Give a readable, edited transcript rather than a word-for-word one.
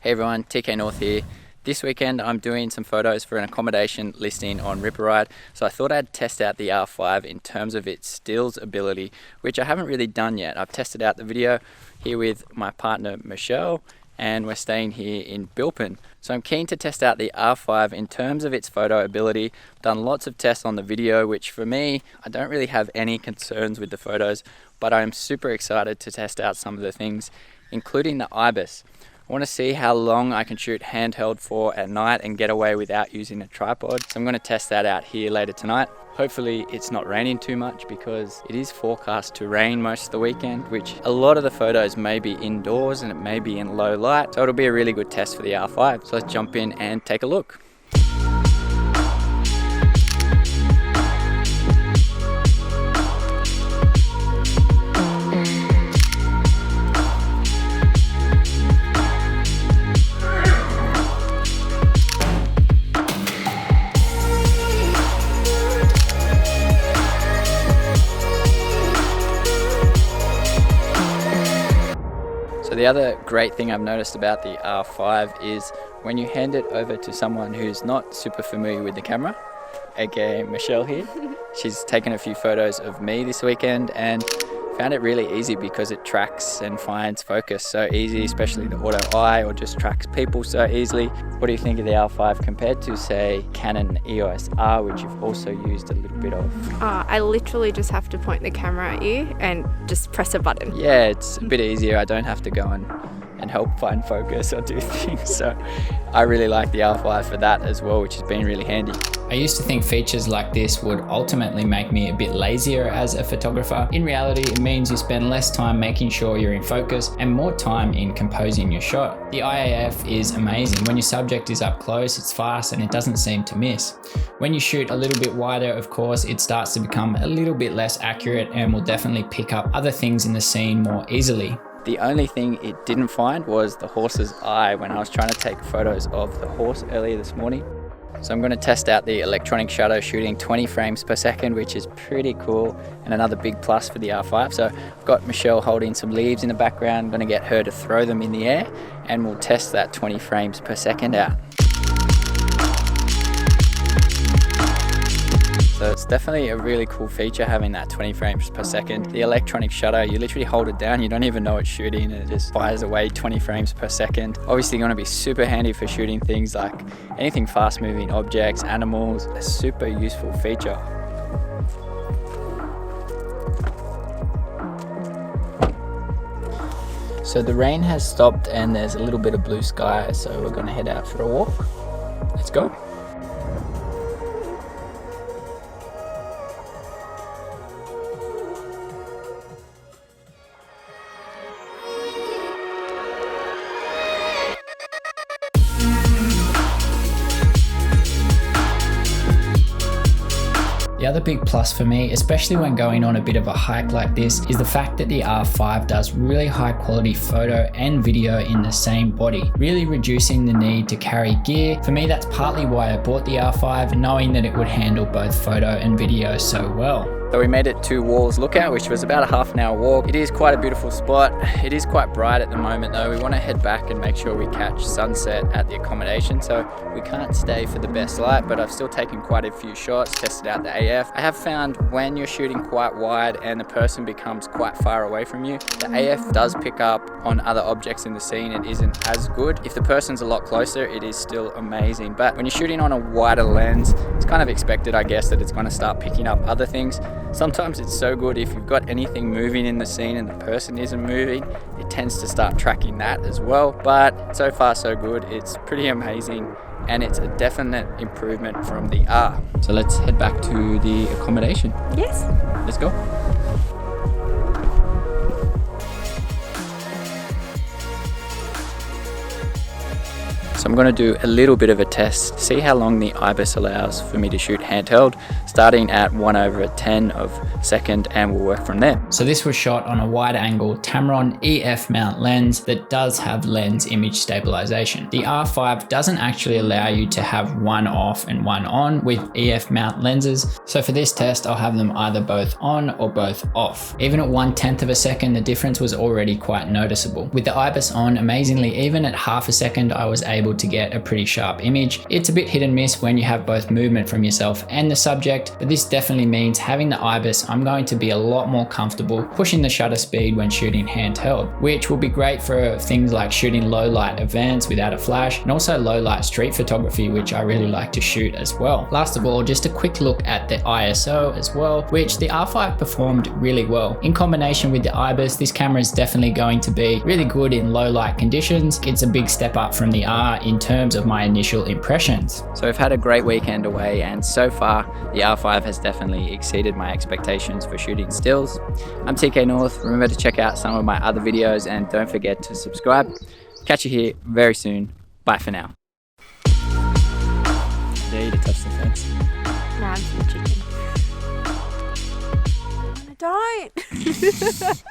Hey everyone, TKNORTH here. This weekend I'm doing some photos for an accommodation listing on Ripperide, so I thought I'd test out the R5 in terms of its stills ability, which I haven't really done yet. I've tested out the video here with my partner Michelle, and we're staying here in Bilpin. So I'm keen to test out the R5 in terms of its photo ability. I've done lots of tests on the video, which for me, I don't really have any concerns with the photos, but I'm super excited to test out some of the things, including the IBIS. I want to see how long I can shoot handheld for at night and get away without using a tripod. So I'm going to test that out here later tonight. Hopefully it's not raining too much because it is forecast to rain most of the weekend, which a lot of the photos may be indoors and it may be in low light. So it'll be a really good test for the R5. So let's jump in and take a look. The other great thing I've noticed about the R5 is when you hand it over to someone who's not super familiar with the camera, aka Michelle here. She's taken a few photos of me this weekend and found it really easy because it tracks and finds focus so easy, especially the auto eye, or just tracks people so easily. What do you think of the R5 compared to, say, Canon EOS R, which you've also used a little bit of? I literally just have to point the camera at you and just press a button. Yeah, it's a bit easier. I don't have to go and help find focus or do things. So I really like the R5 for that as well, which has been really handy. I used to think features like this would ultimately make me a bit lazier as a photographer. In reality, it means you spend less time making sure you're in focus and more time in composing your shot. The IAF is amazing. When your subject is up close, it's fast and it doesn't seem to miss. When you shoot a little bit wider, of course, it starts to become a little bit less accurate and will definitely pick up other things in the scene more easily. The only thing it didn't find was the horse's eye when I was trying to take photos of the horse earlier this morning. So I'm going to test out the electronic shutter shooting 20 frames per second, which is pretty cool and another big plus for the R5. So I've got Michelle holding some leaves in the background. I'm going to get her to throw them in the air and we'll test that 20 frames per second out. So it's definitely a really cool feature having that 20 frames per second. The electronic shutter, you literally hold it down, you don't even know it's shooting and it just fires away 20 frames per second. Obviously going to be super handy for shooting things like anything fast moving objects, animals, a super useful feature. So the rain has stopped and there's a little bit of blue sky, so we're going to head out for a walk. Let's go. The other big plus for me, especially when going on a bit of a hike like this, is the fact that the R5 does really high quality photo and video in the same body, really reducing the need to carry gear. For me, that's partly why I bought the R5, knowing that it would handle both photo and video so well. So we made it to Walls Lookout, which was about a half an hour walk. It is quite a beautiful spot. It is quite bright at the moment though. We want to head back and make sure we catch sunset at the accommodation. So we can't stay for the best light, but I've still taken quite a few shots, tested out the AF. I have found when you're shooting quite wide and the person becomes quite far away from you, the AF does pick up on other objects in the scene. It isn't as good. If the person's a lot closer, it is still amazing. But when you're shooting on a wider lens, it's kind of expected, I guess, that it's going to start picking up other things. Sometimes it's so good if you've got anything moving in the scene and the person isn't moving, it tends to start tracking that as well. But so far so good. It's pretty amazing and it's a definite improvement from the R. So let's head back to the accommodation. Yes. Let's go. So So I'm going to do a little bit of a test, see how long the IBIS allows for me to shoot handheld, starting at 1/10 of a second, and we'll work from there. So this was shot on a wide angle Tamron EF mount lens that does have lens image stabilization. The R5 doesn't actually allow you to have one off and one on with EF mount lenses. So for this test, I'll have them either both on or both off. Even at 1/10 of a second, the difference was already quite noticeable. With the IBIS on, amazingly, even at half a second, I was able to get a pretty sharp image. It's a bit hit and miss when you have both movement from yourself and the subject, but this definitely means having the IBIS, I'm going to be a lot more comfortable pushing the shutter speed when shooting handheld, which will be great for things like shooting low light events without a flash, and also low light street photography, which I really like to shoot as well. Last of all, just a quick look at the ISO as well, which the R5 performed really well. In combination with the IBIS, this camera is definitely going to be really good in low light conditions. It's a big step up from the R in terms of my initial impressions. So we've had a great weekend away, and so far the R5 has definitely exceeded my expectations for shooting stills. I'm TKNORTH. Remember to check out some of my other videos and don't forget to subscribe. Catch you here very soon. Bye for now. Dare you to touch the fence? Now I'm some chicken. Don't.